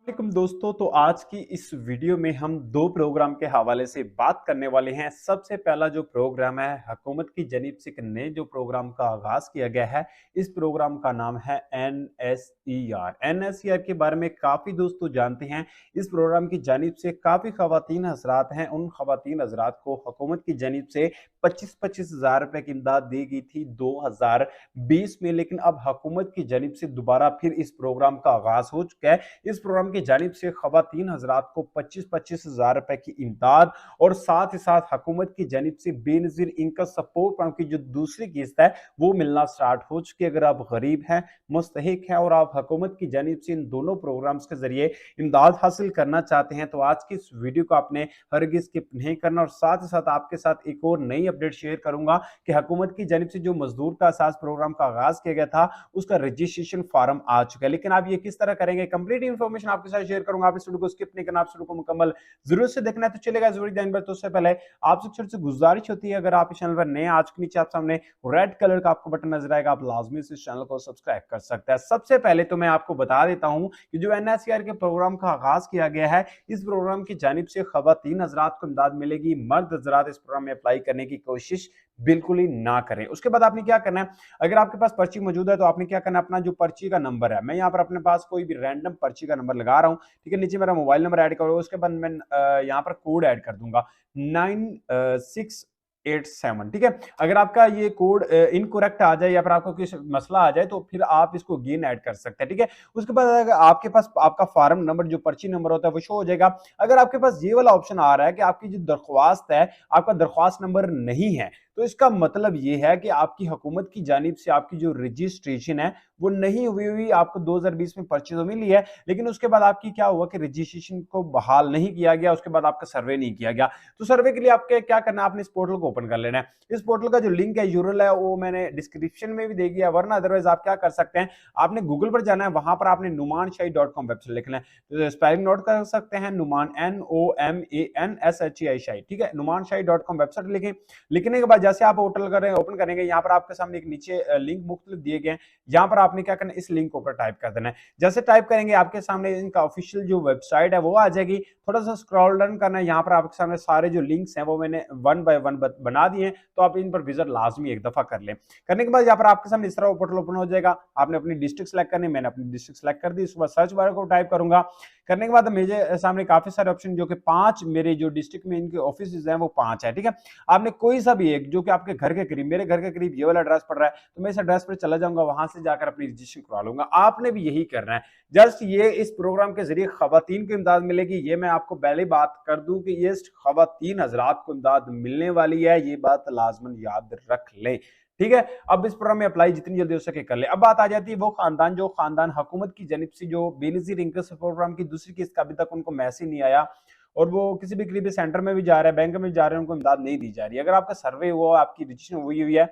वालेकुम दोस्तों। तो आज की इस वीडियो में हम दो प्रोग्राम के हवाले से बात करने वाले हैं। सबसे पहला जो प्रोग्राम है हुकूमत की जानिब से एक नए जो प्रोग्राम का आगाज किया गया है, इस प्रोग्राम का नाम है NSER। NSER के बारे में काफ़ी दोस्तों जानते हैं। इस प्रोग्राम की जानिब से काफ़ी ख़वातीन हज़रात हैं, उन ख़वातीन हज़रात को हुकूमत की जानिब से 25-25 हज़ार रुपए की इमदाद दी गई थी 2020 में, लेकिन अब हुकूमत की जानिब से दोबारा फिर इस प्रोग्राम का आगाज हो चुका है। इस प्रोग्राम की जानिब से ख़वातीन हज़रात को 25-25 हज़ार रुपए की इमदाद और साथ ही साथ हुकूमत की जानिब से बेनज़ीर इनकम सपोर्ट प्रोग्राम की जो दूसरी किस्त है वो मिलना स्टार्ट हो चुकी है। अगर आप गरीब हैं, मुस्तहिक हैं और आप हुकूमत की जानिब से इन दोनों प्रोग्राम्स के जरिए इमदाद हासिल करना चाहते हैं तो आज की इस वीडियो को आपने हरगिज़ स्किप नहीं करना। और साथ ही साथ आपके साथ एक और नई अपडेट शेयर करूंगा कि हुकूमत की जानिब से जो मजदूर का एहसास प्रोग्राम का आगाज किया गया था उसका रजिस्ट्रेशन फॉर्म आ चुका है। लेकिन आप ये किस तरह करेंगे, कंप्लीट इन्फॉर्मेशन आपके साथ शेयर करूंगा। आप इस वीडियो को स्किप नहीं करना, आप इस वीडियो को मुकम्मल जरूर से देखना है। तो चलेगा जरूर जानवर। तो उससे पहले आपसे छोटी सी गुजारिश होती है, अगर आप इस चैनल पर नए, आज के नीचे आप सामने रेड कलर का आपको बटन नजर आएगा, आप लाजमी से इस चैनल को सब्सक्राइब कर सकते हैं। सबसे पहले तो मैं आपको बता देता हूं कि जो NSER के प्रोग्राम का आगाज किया गया है, इस प्रोग्राम की जानिब से खवातीन हजरात को इमदाद मिलेगी। मर्द हजरात इस प्रोग्राम में अप्लाई करने की कोशिश बिल्कुल ही ना करें। उसके बाद आपने क्या करना है, अगर आपके पास पर्ची मौजूद है तो आपने क्या करना है, अपना जो पर्ची का नंबर है, मैं यहाँ पर अपने पास कोई भी रैंडम पर्ची का नंबर लगा रहा हूँ, ठीक है। नीचे मेरा मोबाइल नंबर ऐड करो, उसके बाद मैं यहाँ पर कोड ऐड कर दूंगा 9687, ठीक है। अगर आपका ये कोड इनकरेक्ट आ जाए या फिर आपको कुछ मसला आ जाए तो फिर आप इसको गेन ऐड कर सकते हैं, ठीक है। उसके बाद अगर आपके पास आपका फार्म नंबर जो पर्ची नंबर होता है वो शो हो जाएगा। अगर आपके पास ये वाला ऑप्शन आ रहा है कि आपकी जो दरख्वास्त है, आपका दरख्वास्त नंबर नहीं है, तो इसका मतलब ये है कि आपकी हुकूमत की जानिब से आपकी जो रजिस्ट्रेशन है वो नहीं हुई। आपको 2020 में पर्ची तो मिली है, लेकिन उसके बाद आपकी क्या हुआ कि रजिस्ट्रेशन को बहाल नहीं किया गया, उसके बाद आपका सर्वे नहीं किया गया। तो सर्वे के लिए आपके क्या करना है, आपने इस पोर्टल को ओपन कर लेना है। इस पोर्टल का जो लिंक है, यूआरएल है, वो मैंने डिस्क्रिप्शन में भी दे दिया, वरना अदरवाइज आप क्या कर सकते हैं, आपने गूगल पर जाना है, वहां पर आपने numanshai.com वेबसाइट लिखना है। तो स्पेलिंग नोट कर सकते हैं, नुमान NOMANSHAI, ठीक है। numanshai.com वेबसाइट लिखें। लिखने के बाद जैसे आप होटल करें ओपन करेंगे, यहाँ पर आपके सामने एक नीचे लिंक मुख्तलिफ दिए गए हैं। यहाँ पर आपने क्या करना है, इस लिंक को ऊपर टाइप कर देना है। जैसे टाइप करेंगे आपके सामने इनका ऑफिशियल जो वेबसाइट है वो आ जाएगी। थोड़ा सा स्क्रॉल डाउन करना है, यहाँ पर आपके सामने सारे जो लिंक्स हैं वो मैंने वन बाय वन बना दिए हैं, तो आप इन पर विजिट लाजमी एक दफा कर लें। करने के बाद यहाँ पर आपके सामने इस तरह पोर्टल ओपन हो जाएगा। आपने अपनी डिस्ट्रिक्ट सेलेक्ट करनी, मैंने अपनी डिस्ट्रिक्ट सेलेक्ट कर दी। उसके बाद सर्च बार को टाइप करूंगा। करने के बाद मेरे सामने काफी सारे ऑप्शन, जो कि 5 मेरे जो डिस्ट्रिक्ट में इनके ऑफिस हैं वो 5 है, ठीक है। आपने कोई सा भी एक जो कि आपके घर के करीब, मेरे घर के करीब ये वाला एड्रेस पड़ रहा है, तो मैं इस एड्रेस पर चला जाऊंगा, वहां से जाकर अपनी रजिस्ट्रेशन करवा लूंगा। आपने भी यही करना है। जस्ट ये इस प्रोग्राम के जरिए खवातीन को इमदाद मिलेगी, ये मैं आपको पहले बात कर दूं कि ये खवातीन हजरात को इमदाद मिलने वाली है, ये बात लाजमन याद रख लें, ठीक है। अब इस प्रोग्राम में अप्लाई जितनी जल्दी हो सके कर ले। अब बात आ जाती है वो खानदान जो खानदान हुकूमत की जानिब से जो बेनजीर इनकम सपोर्ट प्रोग्राम की दूसरी किस्त का अभी तक उनको मैसेज नहीं आया और वो किसी भी करीबी सेंटर में भी जा रहे हैं, बैंक में भी जा रहे हैं, उनको इमदाद नहीं दी जा रही। अगर आपका सर्वे हुआ, आपकी रजिस्ट्रेशन हुई है,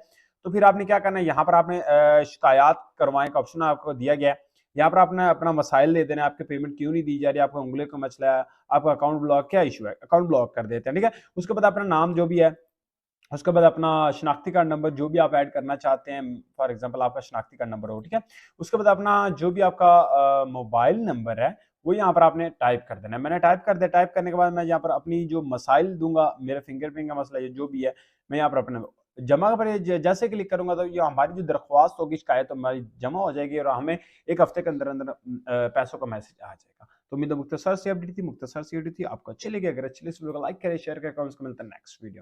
तो फिर आपने क्या करना है, यहाँ पर आपने शिकायत करवाएं का ऑप्शन आपको दिया गया है। यहाँ पर आपने अपना मसाइल दे देना, आपके पेमेंट क्यों नहीं दी जा रही, आपका उंगली का मसला है, आपका अकाउंट ब्लॉक, क्या इशू है, अकाउंट ब्लॉक कर देते हैं, ठीक है। उसके बाद अपना नाम जो भी है, उसके बाद अपना शनाख्ती कार्ड नंबर जो भी आप ऐड करना चाहते हैं, फॉर एग्जांपल आपका शनाख्ती कार्ड नंबर हो, ठीक है। उसके बाद अपना जो भी आपका मोबाइल नंबर है वो यहाँ पर आपने टाइप कर देना है। मैंने टाइप कर दिया। टाइप करने के बाद मैं यहाँ पर अपनी जो मसाइल दूंगा, मेरे फिंगरप्रिंट का मसला जो भी है, मैं यहाँ पर अपने जमा पर जैसे क्लिक करूंगा तो ये हमारी जो दरख्वास्त होगी, शिकायत हमारी जमा हो जाएगी और हमें एक हफ्ते के अंदर अंदर पैसों का मैसेज आ जाएगा। तो उम्मीद है मुख्तसर सी अपडेट थी, मुख्तसर सी वीडियो थी, आपको अच्छी लगी। अगर अच्छी लगी इस वीडियो को लाइक करें, शेयर करें, कमेंट्स को। मिलता है नेक्स्ट वीडियो में।